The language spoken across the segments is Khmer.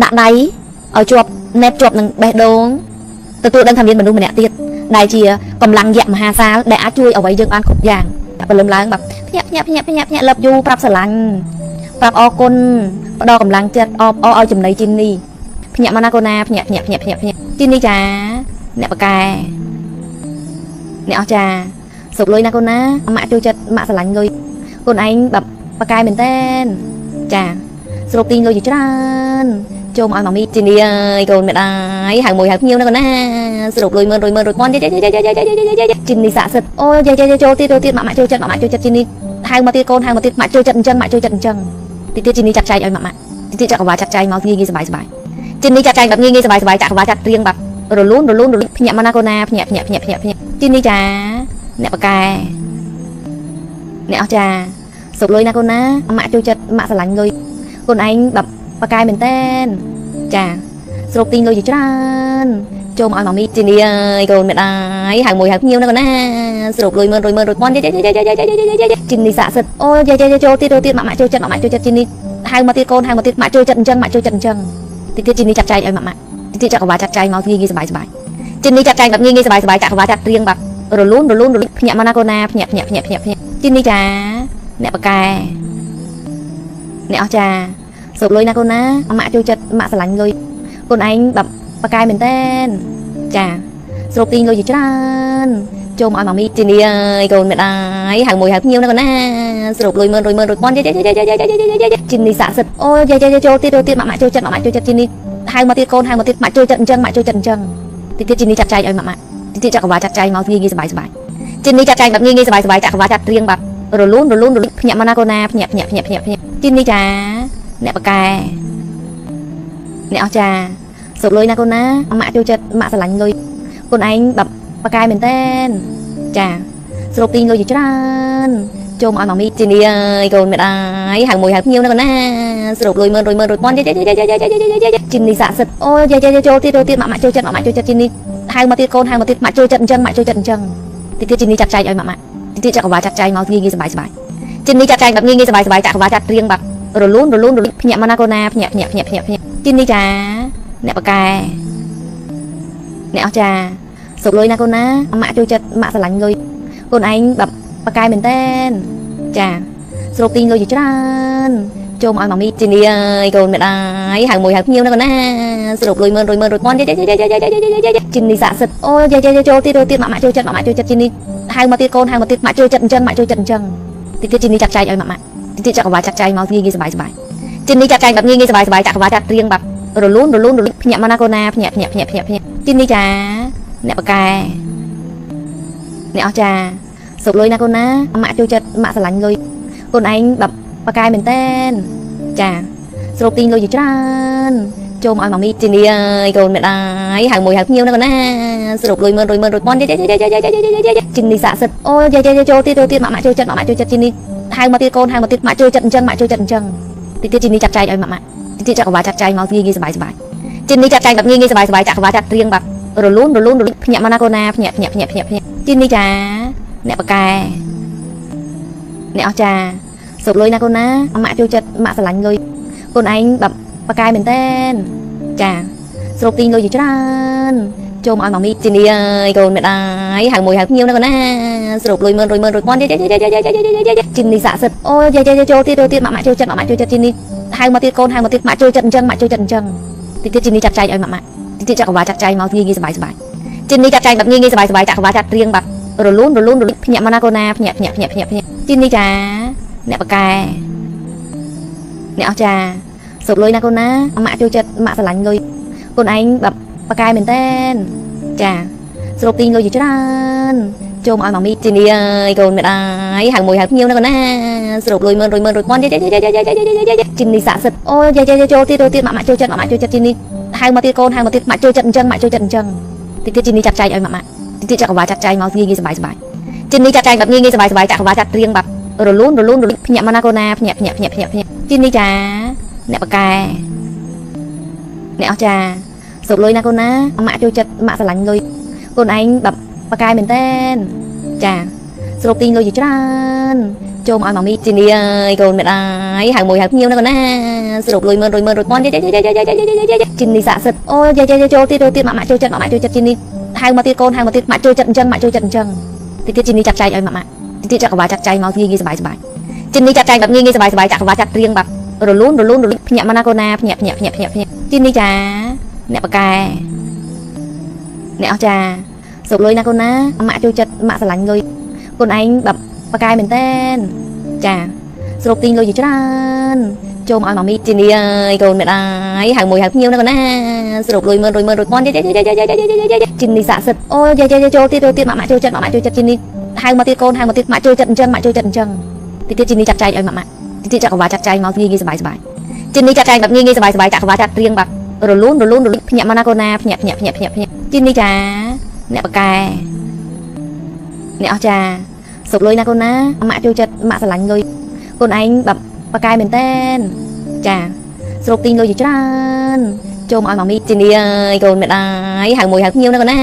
ដាក់ដៃឲ្យជាប់ណែបជាប់នឹងបេះដូងទទួលដឹងថាមានមនុស្សម្នាក់ទៀតដែលជាកម្លាំងយៈមហាសាលដែលអាចជួយអ្វីយើងបានគ្រប់យ៉ាងតែព្រលឹមឡើងแบบភ្ញាក់លឹបយូប្រាប់ស្រឡាញ់ប្រាប់អរគុណផ្ដល់កម្លាំងចិត្តអបអរឲ្យចំណីជីនីភ្ញាក់មកណាកូនណាភ្ញាក់ជីនីចាអ្នកបកែអ្នកអស្ចារ្យសុកលុយណាកូនណាម៉ាក់ចូលចិត្តម៉ាក់ស្រឡាញ់លុយកូនឯងแบบបកែមែនតើចាស្រូបទីងលុយច្រើនចូលមកឲ្យម៉ាមីជីនីអើយកូនម្ដាយហៅមួយហៅភ្ញៀវណាកូនណាស្រូបលុយ100,000 100,000ជីនីស័ក្តិសិទ្ធអូយចូលទៀតម៉ាក់ចូលចិត្តជីនីហៅមកទៀតកូនហៅមកទៀតម៉ាក់ចូលចិត្តអញ្ចឹងទីទៀតជីនីចាត់ចែងឲ្យម៉ាក់ទីទៀតចក្រវាលចាត់ចែងមកងាយសប្បាយជីនីចាត់ចែងแบบងាយសប្បាយចក្រវាលចាត់រៀងแบบរលូនភ្ញាក់មកណាកូនណាភ្ញាក់ជីនីចាអ្នកបកែអ្នកអស្ចារ្យសុកលុយណាកូនណាម៉ាក់ចូលចិត្តម៉ាក់ស្រឡាញ់លុយកូនឯងแบบបកែមែនតើចាស្រូបទីងលុយច្រើនចូលមកឲ្យម៉ាមីជីនីអើយកូនម្ដាយហៅមួយហៅភ្ញៀវណាកូនណាស្រូបលុយ100,000 ជីនីស័ក្តិសិទ្ធអូយចូលទៀតម៉ាក់ចូលចិត្តជីនីហៅមកទៀតកូនហៅមកទៀតម៉ាក់ចូលចិត្តអញ្ចឹងទីទៀតជីនីចាត់ចែងឲ្យម៉ាក់ទីទៀតចក្រវាលចាត់ចែងមកងាយសប្បាយជីនីចាត់ចែងแบบងាយសប្បាយចក្រវាលចាត់រៀងแบบរលូនភ្ញាក់មកណាកូនណាភ្ញាក់ជីនីចាអ្នកបកែអ្នកអស្ចារ្យសុកលុយណាកូនណាម៉ាក់ចូលចិត្តម៉ាក់ស្រឡាញ់លុយកូនឯងแบบបកែមែនតើចាស្រូបទីងលុយច្រើនចូលមកឲ្យម៉ាមីជីនីអើយកូនម្ដាយហៅមួយហៅភ្ញៀវណាកូនណាស្រូបលុយ100,000 ជីនីស័ក្តិសិទ្ធអូយចូលទៀតម៉ាក់ចូលចិត្តជីនីហៅមកទៀតកូនហៅមកទៀតម៉ាក់ចូលចិត្តអញ្ចឹងទីទៀតជីនីចាត់ចែងឲ្យម៉ាក់ទីទៀតចក្រវាលចាត់ចែងមកងាយសប្បាយជីនីចាត់ចែងแบบងាយសប្បាយចក្រវាលចាត់រៀងแบบរលូនភ្ញាក់មកណាកូនណាភ្ញាក់ជីនីចាអ្នកបកែអ្នកអស្ចារ្យសុកលុយណាកូនណាម៉ាក់ចូលចិត្តម៉ាក់ស្រឡាញ់លុយកូនឯងแบบបកែមែនតើចាស្រូបទីងលុយច្រើនចូលមកឲ្យម៉ាមីជីនីអើយកូនម្ដាយហៅមួយហៅភ្ញៀវណាកូនណាស្រូបលុយ100,000 ជីនីស័ក្តិសិទ្ធអូយចូលទៀតម៉ាក់ចូលចិត្តជីនីហៅមកទៀតកូនហៅមកទៀតម៉ាក់ចូលចិត្តអញ្ចឹងទីទៀតជីនីចាត់ចែងឲ្យម៉ាក់ទីទៀតចក្រវាលចាត់ចែងមកងាយសប្បាយជីនីចាត់ចែងแบบងាយសប្បាយចក្រវាលចាត់រៀងแบบរលូនភ្ញាក់មកណាកូនណាភ្ញាក់ជីនីចាអ្នកបកែអ្នកអស្ចារ្យសុកលុយណាកូនណាម៉ាក់ចូលចិត្តម៉ាក់ស្រឡាញ់លុយកូនឯងแบบបកែមែនតើចាស្រូបទីងលុយច្រើនចូលមកឲ្យម៉ាមីជីនីអើយកូនម្ដាយហៅមួយហៅភ្ញៀវណាកូនណាស្រូបលុយ100,000 ជីនីស័ក្តិសិទ្ធអូយចូលទៀតម៉ាក់ចូលចិត្តជីនីហៅមកទៀតកូនហៅមកទៀតម៉ាក់ចូលចិត្តអញ្ចឹងទីទៀតជីនីចាត់ចែងឲ្យម៉ាក់ទីទៀតចក្រវាលចាត់ចែងមកងាយសប្បាយជីនីចាត់ចែងแบบងាយសប្បាយចក្រវាលចាត់រៀងแบบរលូនភ្ញាក់មកណាកូនណាភ្ញាក់ជីនីចាអ្នកបកែអ្នកអស្ចារ្យសុកលុយណាកូនណាម៉ាក់ចូលចិត្តម៉ាក់ស្រឡាញ់លុយកូនឯងแบบបកែមែនតើចាស្រូបទីងលុយច្រើនចូលមកឲ្យម៉ាមីជីនីអើយកូនម្ដាយហៅមួយហៅភ្ញៀវណាកូនណាស្រូបលុយ100,000 ជីនីស័ក្តិសិទ្ធអូយចូលទៀតម៉ាក់ចូលចិត្តជីនីហៅមកទៀតកូនហៅមកទៀតម៉ាក់ចូលចិត្តអញ្ចឹងទីទៀតជីនីចាត់ចែងឲ្យម៉ាក់ទីទៀតចក្រវាលចាត់ចែងមកងាយសប្បាយជីនីចាត់ចែងแบบងាយសប្បាយចក្រវាលចាត់រៀងแบบរលូនភ្ញាក់មកណាកូនណាភ្ញាក់ជីនីចាអ្នកបកែអ្នកអស្ចារ្យសុកលុយណាកូនណាម៉ាក់ចូលចិត្តម៉ាក់ស្រឡាញ់លុយកូនឯងแบบបកែមែនតើចាស្រូបទីងលុយច្រើនចូលមកឲ្យម៉ាមីជីនីអើយកូនម្ដាយហៅមួយហៅភ្ញៀវណាកូនណាស្រូបលុយ100,000 ជីនីស័ក្តិសិទ្ធអូយចូលទៀតម៉ាក់ចូលចិត្តជីនីហៅមកទៀតកូនហៅមកទៀតម៉ាក់ចូលចិត្តអញ្ចឹងទីទៀតជីនីចាត់ចែងឲ្យម៉ាក់ទីទៀតចក្រវាលចាត់ចែងមកងាយសប្បាយជីនីចាត់ចែងแบบងាយសប្បាយចក្រវាលចាត់រៀងแบบរលូនភ្ញាក់មកណាកូនណាភ្ញាក់ជីនីចាអ្នកបកែអ្នកអស្ចារ្យសុកលុយណាកូនណាម៉ាក់ចូលចិត្តម៉ាក់ស្រឡាញ់លុយកូនឯងแบบបកែមែនតើចាស្រូបទីងលុយច្រើនចូលមកឲ្យម៉ាមីជីនីអើយកូនម្ដាយហៅមួយហៅភ្ញៀវណាកូនណាស្រូបលុយ100,000 ជីនីស័ក្តិសិទ្ធអូយចូលទៀតម៉ាក់ចូលចិត្តជីនីហៅមកទៀតកូនហៅមកទៀតម៉ាក់ចូលចិត្តអញ្ចឹងទីទៀតជីនីចាត់ចែងឲ្យម៉ាក់ទីទៀតចក្រវាលចាត់ចែងមកងាយសប្បាយជីនីចាត់ចែងแบบងាយសប្បាយចក្រវាលចាត់រៀងแบบរលូនភ្ញាក់មកណាកូនណាភ្ញាក់ជីនីចាអ្នកបកែអ្នកអស្ចារ្យសុកលុយណាកូនណាម៉ាក់ចូលចិត្តម៉ាក់ស្រឡាញ់លុយកូនឯងแบบបកែមែនតើចាស្រូបទីងលុយច្រើន ចូលមកឲ្យមកមីជីនីអើយកូនមិនអើយហៅមួយហៅភ្ញៀវនៅកណាសរុបលុយ100,000 100,000ជីនីស័ក្តិសិទ្ធអូយចូលទៀតម៉ាក់ចូលចិត្តជីនីហៅមកទៀតកូនហៅមកទៀតម៉ាក់ចូលចិត្តអញ្ចឹងទៀតជីនីចាក់ចែកឲ្យម៉ាក់ទៀតចាក់កវ៉ាចាក់ចែកមកងាយសប្បាយជីនីចាក់ចែកแบบងាយសប្បាយចាក់កវ៉ាចាក់ត្រៀងแบบរលូនភ្ញាក់មកណាកូនណាភ្ញាក់ជីនីចាអ្នកបកែអ្នកអស់ចាសុកលុយណាកូនណាម៉ាក់ចូលចិត្តម៉ាក់ស្រឡាញ់លុយកូនឯងแบบបកែមែនតើចាស្រូបទីងលុយច្រើនចូលមកឲ្យមកមីជីនីអើយកូនមិនអើយហៅមួយហៅភ្ញៀវនៅកណាស្រូបលុយ100,000 ជីនីស័ក្តិសិទ្ធអូយចូលទៀតម៉ាក់ចូលចិត្តជីនីហៅមកទៀតកូនហៅមកទៀតម៉ាក់ចូលចិត្តអញ្ចឹងទៀតជីនីចាក់ចែកឲ្យម៉ាក់ទៀតចាក់កវ៉ាចាក់ចែកមកងាយសប្បាយជីនីចាក់ចែកแบบងាយសប្បាយចាក់កវ៉ាចាក់ត្រៀងแบบរលូនភ្ញាក់មកណាកូនណាភ្ញាក់ជីនីចាអ្នកបកែអ្នកអស់ចាសុកលុយណាកូនណាម៉ាក់ចូលចិត្តម៉ាក់ស្រឡាញ់លុយកូនឯងแบบបកែមែនតើចាស្រូបទីងលុយច្រើនចូលមកឲ្យមកមីជីនីអើយកូនមិនអើយហៅមួយហៅភ្ញៀវនៅកណា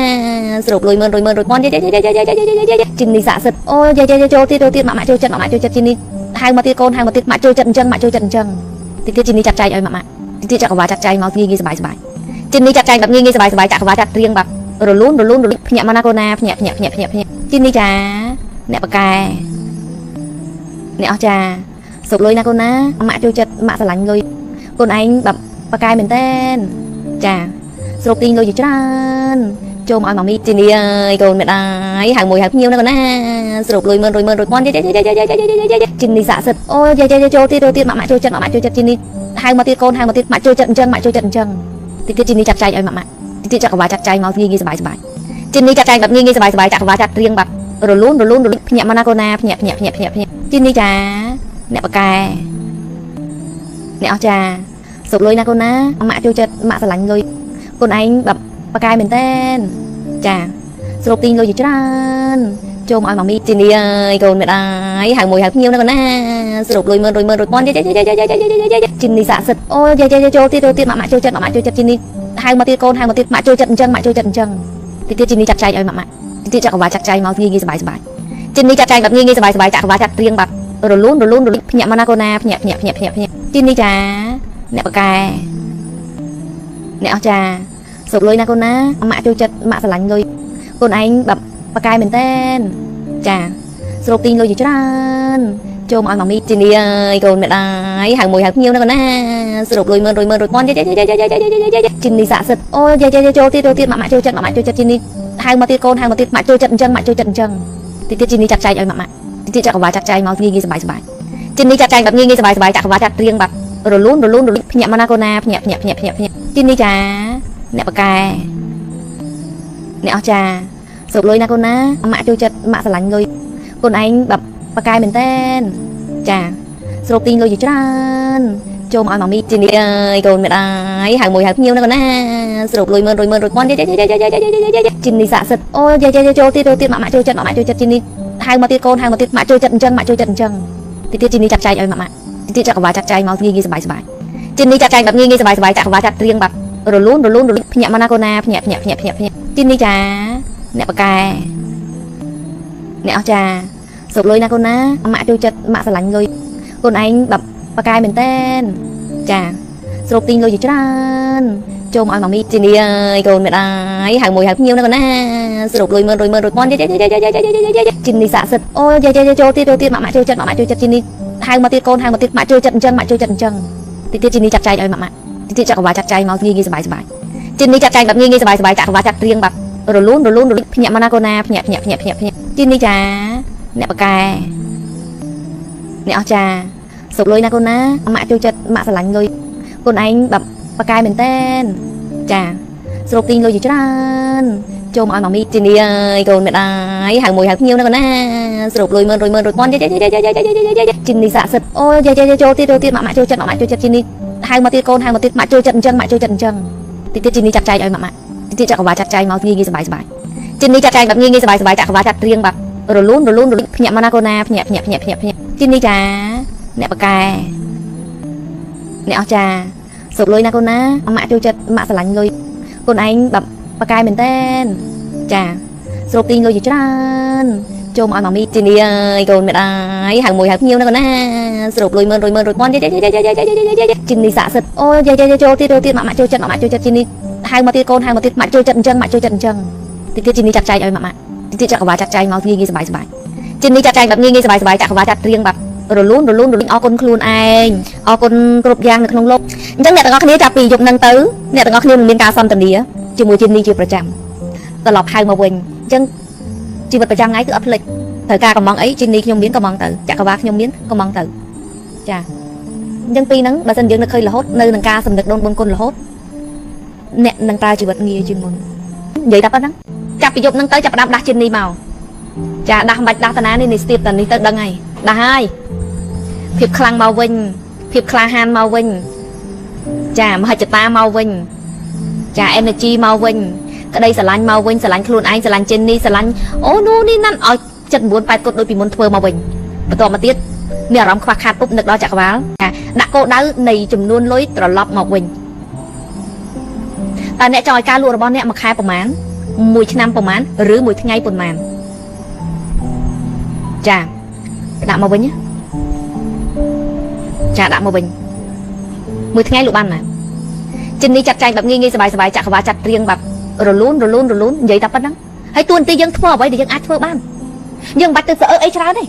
ស្រូបលុយ100,000 ជីនីស័ក្តិសិទ្ធអូយចូលទៀតម៉ាក់ចូលចិត្តជីនីហៅមកទៀតកូនហៅមកទៀតម៉ាក់ចូលចិត្តអញ្ចឹងទៀតជីនីចាក់ចែកឲ្យម៉ាក់ទៀតចាក់កវ៉ាចាក់ចែកមកងាយសប្បាយជីនីចាក់ចែកแบบងាយសប្បាយចាក់កវ៉ាចាក់ត្រៀងแบบរលូនភ្ញាក់មកណាកូនណាភ្ញាក់ជីនីចាអ្នកបកែអ្នកអស់ចាសុកលុយណាកូនណាម៉ាក់ចូលចិត្តម៉ាក់ស្រឡាញ់លុយកូនឯងแบบបកែមែនតើចាស្រូបទីងលុយច្រើនចូលមកឲ្យមកមីជីនីអើយកូនមិនអើយហៅមួយហៅភ្ញៀវនៅកណាស្រូបលុយ100,000 ជីនីស័ក្តិសិទ្ធអូយចូលទៀតម៉ាក់ចូលចិត្តជីនីហៅមកទៀតកូនហៅមកទៀតម៉ាក់ចូលចិត្តអញ្ចឹងទៀតជីនីចាក់ចែកឲ្យម៉ាក់ទៀតចាក់កវ៉ាចាក់ចែកមកងាយសប្បាយជីនីចាក់ចែកแบบងាយសប្បាយចាក់កវ៉ាចាក់ត្រៀងแบบរលូនភ្ញាក់មកណាកូនណាភ្ញាក់ជីនីចាអ្នកបកែអ្នកអស់ចាសុកលុយណាកូនណាម៉ាក់ចូលចិត្តម៉ាក់ស្រឡាញ់លុយកូនឯងแบบបកែមែនតើចាស្រូបទីងលុយច្រើនចូលមកឲ្យមកមីជីនីអើយកូនមិនអើយហៅមួយហៅភ្ញៀវនៅកណាស្រូបលុយ100,000 ជីនីស័ក្តិសិទ្ធអូយចូលទៀតម៉ាក់ចូលចិត្តជីនីហៅមកទៀតកូនហៅមកទៀតម៉ាក់ចូលចិត្តអញ្ចឹងទៀតជីនីចាក់ចែកឲ្យម៉ាក់ទៀតចាក់កវ៉ាចាក់ចែកមកងាយសប្បាយជីនីចាក់ចែកแบบងាយសប្បាយចាក់កវ៉ាចាក់ត្រៀងแบบរលូនភ្ញាក់មកណាកូនណាភ្ញាក់ជីនីចាអ្នកបកែអ្នកអស់ចាសុកលុយណាកូនណាម៉ាក់ចូលចិត្តម៉ាក់ស្រឡាញ់លុយកូនឯងแบบបកែមែនតើចាស្រូបទីងលុយច្រើនចូលមកឲ្យមកមីជីនីអើយកូនមិនអើយហៅមួយហៅភ្ញៀវនៅកណាស្រូបលុយ100,000 ជីនីស័ក្តិសិទ្ធអូយចូលទៀតម៉ាក់ចូលចិត្តជីនីហៅមកទៀតកូនហៅមកទៀតម៉ាក់ចូលចិត្តអញ្ចឹងទៀតជីនីចាក់ចែកឲ្យម៉ាក់ទៀតចាក់កវ៉ាចាក់ចែកមកងាយសប្បាយជីនីចាក់ចែកแบบងាយសប្បាយចាក់កវ៉ាចាក់ត្រៀងแบบរលូនភ្ញាក់មកណាកូនណាភ្ញាក់ជីនីចាអ្នកបកែអ្នកអស់ចាសុកលុយណាកូនណាម៉ាក់ចូលចិត្តម៉ាក់ស្រឡាញ់លុយកូនឯងแบบបកែមែនតើចាស្រូបទីងលុយច្រើនចូលមកឲ្យមកមីជីនីអើយកូនមិនអើយហៅមួយហៅភ្ញៀវនៅកណាស្រូបលុយ100,000 ជីនីស័ក្តិសិទ្ធអូយចូលទៀតម៉ាក់ចូលចិត្តជីនីហៅមកទៀតកូនហៅមកទៀតម៉ាក់ចូលចិត្តអញ្ចឹងទៀតជីនីចាក់ចែកឲ្យម៉ាក់ទៀតចាក់កវ៉ាចាក់ចែកមកងាយសប្បាយជីនីចាក់ចែកแบบងាយសប្បាយចាក់កវ៉ាចាក់ត្រៀងแบบរលូនភ្ញាក់មកណាកូនណាភ្ញាក់ជីនីចាអ្នកបកែអ្នកអស់ចាសុកលុយណាកូនណាម៉ាក់ចូលចិត្តម៉ាក់ស្រឡាញ់លុយកូនឯងแบบបកែមែនតើចាស្រូបទីងលុយច្រើនចូលមកឲ្យមកមីជីនីអើយកូនមិនអើយហៅមួយហៅភ្ញៀវនៅកណាស្រូបលុយ100,000 ជីនីស័ក្តិសិទ្ធអូយចូលទៀតម៉ាក់ចូលចិត្តជីនីហៅមកទៀតកូនហៅមកទៀតម៉ាក់ចូលចិត្តអញ្ចឹងទៀតជីនីចាក់ចែកឲ្យម៉ាក់ទៀតចាក់កវ៉ាចាក់ចែកមកងាយសប្បាយជីនីចាក់ចែកแบบងាយសប្បាយចាក់កវ៉ាចាក់ត្រៀងแบบរលូនភ្ញាក់មកណាកូនណាភ្ញាក់ជីនីចាអ្នកបកែអ្នកអស់ចាសុកលុយណាកូនណាម៉ាក់ចូលចិត្តម៉ាក់ស្រឡាញ់លុយកូនឯងแบบបកែមែនតើចាស្រូបទីងលុយច្រើនចូលមកឲ្យមកមីជីនីអើយកូនមិនអើយហៅមួយហៅភ្ញៀវនៅកណាស្រូបលុយ100,000 ជីនីស័ក្តិសិទ្ធអូយចូលទៀតម៉ាក់ចូលចិត្តជីនីហៅមកទៀតកូនហៅមកទៀតម៉ាក់ចូលចិត្តអញ្ចឹងទៀតជីនីចាក់ចែកឲ្យម៉ាក់ទៀតចាក់កវ៉ាចាក់ចែកមកងាយសប្បាយជីនីចាក់ចែកแบบងាយសប្បាយចាក់កវ៉ាចាក់ត្រៀងแบบរលូនភ្ញាក់មកណាកូនណាភ្ញាក់ជីនីចាអ្នកបកែអ្នកអស់ចាសុកលុយណាកូនណាម៉ាក់ចូលចិត្តម៉ាក់ស្រឡាញ់លុយកូនឯងแบบបកែមែនតើចាស្រូបទីងលុយច្រើន ចូលមកឲ្យមកមីជីនេះអើយកូនមិនអាយហៅមួយហៅភ្ញៀវនៅកណាស្រូបលុយ10000 100,000ជីនេះស័ក្តិសិទ្ធអូយាយចូលទៀតម៉ាក់ចូលចិត្តជីនេះហៅមកទៀតកូនហៅមកទៀតម៉ាក់ចូលចិត្តអញ្ចឹងម៉ាក់ចូលចិត្តអញ្ចឹងទៀតជីនេះចាត់ចែងឲ្យម៉ាក់ទៀតចក្រវាលចាត់ចែងមកងាយសប្បាយជីនេះចាត់ចែងបែបងាយសប្បាយចក្រវាលចាត់រៀងបែបរលូនអរគុណខ្លួនឯងអរគុណគ្រប់យ៉ាងនៅក្នុងលោកអញ្ចឹងអ្នកទាំងអស់គ្នាចាប់ពីយប់ហ្នឹងទៅអ្នកទាំងអស់គ្នានឹងមានការសន្ទនាជាមួយជីនេះជាប្រចាំត្រឡប់ហៅមកវិញអញ្ចឹងជីវិតប្រចាំថ្ងៃគឺអត់ភ្លេចត្រូវការកំងអីជីនេះខ្ញុំមានកំងទៅចក្រវាលខ្ញុំមានកំងទៅចាអញ្ចឹងពីហ្នឹងបើសិនយើងនឹកឃើញរហូតនៅនឹងការសំនឹកដូនបុណ្យគុណរហូតអ្នកនឹងប្រើជីវិតងាយជាងមុននិយាយតែប៉ុណ្ណឹងចាប់ពីយប់ហ្នឹងទៅចាប់ផ្ដើមដាស់ជីនេះមកចាដាស់មិនបាច់ដាស់តាណានេះស្ទាបតានេះទៅដឹងហើយដាស់ហើយភាពខ្លាំងមកវិញភាពក្លាហានមកវិញចាមហិច្ឆតាមកវិញចា energy មកវិញក្តីស្រឡាញ់មកវិញស្រឡាញ់ខ្លួនឯងស្រឡាញ់ចិននេះស្រឡាញ់អូនោះនេះណាន់ឲ្យចិត្ត9 8គត់ដូចពីមុនធ្វើមកវិញបន្តមកទៀតមានអារម្មណ៍ខ្វះខាតពុបនឹកដល់ចក្រវាលដាក់គោលដៅនៃចំនួនលុយត្រឡប់មកវិញតើអ្នកចង់ឲ្យការលក់របស់អ្នកមួយខែប្រមាណមួយឆ្នាំប្រមាណឬមួយថ្ងៃប្រមាណចាដាក់មកវិញចាដាក់មកវិញមួយថ្ងៃលក់បានណាចិននេះចាត់ចែងបែបងាយសប្បាយចក្រវាលចាត់រៀងបែបរលូននិយាយតែប៉ុណ្ណឹងហើយទួនាទីយើងធ្វើអ្វីដែលយើងអាចធ្វើបានយើងមិនបាច់ទៅស្អើអីច្រើនទេ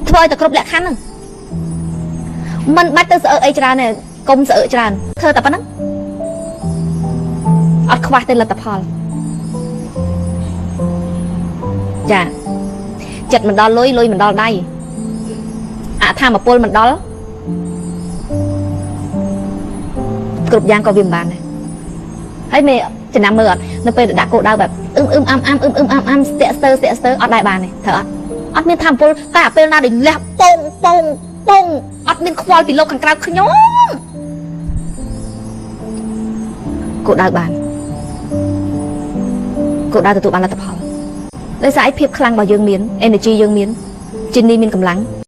ធ្វើឲ្យតែគ្រប់លក្ខខណ្ឌហ្នឹងមិនបាច់ទៅស្អើអីច្រើនទេកុំស្អើច្រើនធ្វើតែប៉ុណ្ណឹងអត់ខ្វះទេលទ្ធផលចាចិត្តមិនដល់លុយមិនដល់ដៃអធមពលមិនដល់គ្រប់យ៉ាងក៏វាមិនបានដែរហើយមេចំណាំមើលអត់នៅពេលដាក់គោលដៅបែបអាំស្ទាក់ស្ទើអត់ដែរបានទេត្រូវអត់មានធមពលតែអាពេលណាដែលលះប៉ុងអត់មានខ្វល់ពីលោកខាងក្រៅខ្ញុំគោលដៅបានគោលដៅទទួលបានលទ្ធផលដោយសារឯភាពខ្លាំងរបស់យើងមាន energy យើងមានជីននេះមានកម្លាំង